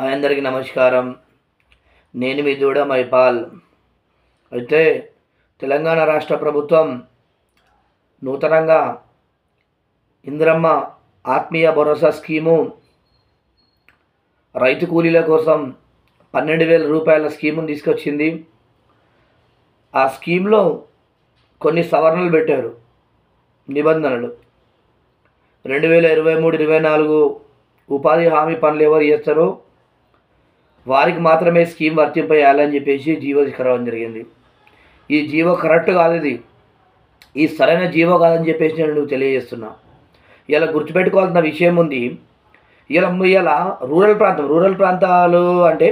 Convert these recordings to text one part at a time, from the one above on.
అందరికీ నమస్కారం. నేను మీ దూడ మైపాల్. అయితే తెలంగాణ రాష్ట్ర ప్రభుత్వం నూతనంగా ఇందిరమ్మ ఆత్మీయ భరోసా స్కీము రైతు కూలీల కోసం 12,000 రూపాయల స్కీమును తీసుకొచ్చింది. ఆ స్కీమ్లో కొన్ని సవరణలు పెట్టారు, నిబంధనలు. 2023-24 ఉపాధి హామీ పనులు ఎవరు చేస్తారో వారికి మాత్రమే స్కీమ్ వర్తింపజేయాలని చెప్పేసి జీవో తీసుకురావడం జరిగింది. ఈ జీవో కరెక్ట్ కాదు, ఈ సరైన జీవో కాదని చెప్పేసి నేను తెలియజేస్తున్నా. ఇలా గుర్తుపెట్టుకోవాల్సిన విషయం ఉంది. ఇలా రూరల్ ప్రాంతాలు అంటే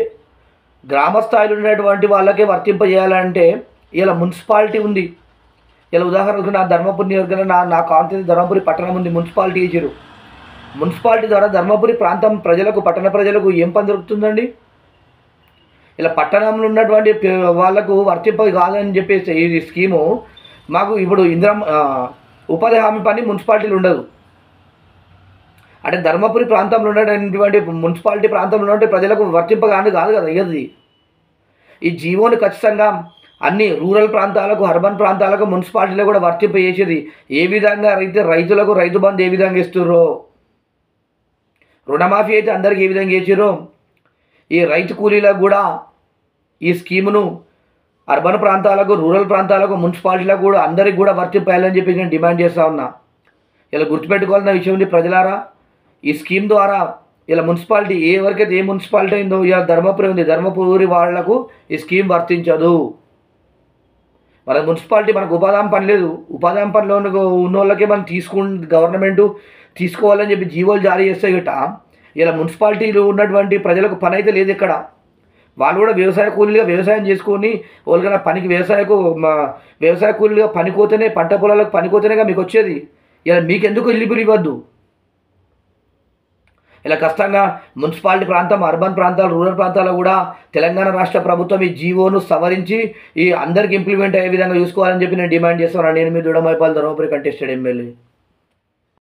గ్రామ స్థాయిలో ఉన్నటువంటి వాళ్ళకే వర్తింపజేయాలంటే ఇలా మున్సిపాలిటీ ఉంది. ఇలా ఉదాహరణకు నా ధర్మపురి నియోజకవర్గంలో నా కాన్స్టిట్యూన్సీ ధర్మపురి పట్టణం ఉంది. మున్సిపాలిటీ ఇచ్చారు. మున్సిపాలిటీ ద్వారా ధర్మపురి ప్రాంతం ప్రజలకు, పట్టణ ప్రజలకు ఏం పని దొరుకుతుందండి? ఇలా పట్టణంలో ఉన్నటువంటి వాళ్లకు వర్తింప కాదని చెప్పేసి ఈ స్కీము మాకు ఇప్పుడు ఉపాధి హామీ పని మున్సిపాలిటీలు ఉండదు. అంటే ధర్మపురి ప్రాంతంలో ఉన్నటువంటి మున్సిపాలిటీ ప్రాంతంలో ఉన్నటువంటి ప్రజలకు వర్తింపగాని కాదు కదా ఇది. ఈ జీవోని ఖచ్చితంగా అన్ని రూరల్ ప్రాంతాలకు, అర్బన్ ప్రాంతాలకు మున్సిపాలిటీలో కూడా వర్తింప చేసేది. ఏ విధంగా అయితే రైతులకు రైతు బంధు ఏ విధంగా ఇస్తుర్రో, రుణమాఫీ అయితే అందరికీ ఏ విధంగా చేసిరో, ఈ రైతు కూలీలకు కూడా ఈ స్కీమును అర్బన్ ప్రాంతాలకు, రూరల్ ప్రాంతాలకు, మున్సిపాలిటీలకు కూడా అందరికి కూడా వర్తింపేయాలని చెప్పి నేను డిమాండ్ చేస్తూ ఉన్నా. ఇలా గుర్తుపెట్టుకోవాల్సిన విషయం ఉంది ప్రజలారా. ఈ స్కీమ్ ద్వారా ఇలా మున్సిపాలిటీ ఎవరికైతే ఏ మున్సిపాలిటీ అయిందో, ఇలా ధర్మపురి ఉంది, ధర్మపురి వాళ్లకు ఈ స్కీమ్ వర్తించదు. మన మున్సిపాలిటీ మనకు ఉపాధి హామీ పని లేదు. ఉపాధి హామీ పనిలో ఉన్న వాళ్ళకే మనం గవర్నమెంట్ తీసుకోవాలని చెప్పి జీవోలు జారీ చేస్తే గిట్ట ఇలా మున్సిపాలిటీలో ఉన్నటువంటి ప్రజలకు పని అయితే లేదు. ఇక్కడ వాళ్ళు కూడా వ్యవసాయ కూలీగా వ్యవసాయం చేసుకొని వాళ్ళకన్నా పనికి వ్యవసాయ కూలీగా పనికోతేనే, పంట పొలాలకు పనికోతేనేగా మీకు వచ్చేది. ఇలా మీకెందుకు ఎలిజిబుల్ ఇవ్వద్దు? ఇలా కష్టంగా మున్సిపాలిటీ ప్రాంతం, అర్బన్ ప్రాంతాలు, రూరల్ ప్రాంతాల్లో కూడా తెలంగాణ రాష్ట్ర ప్రభుత్వం ఈ జీవోను సవరించి ఈ అందరికి ఇంప్లిమెంట్ అయ్యే విధంగా చూసుకోవాలని చెప్పి నేను డిమాండ్ చేస్తున్నాను. నేను మీ దూడ మైపాల్, ధర్మపురి కంటెస్టెడ్ ఎమ్మెల్యే.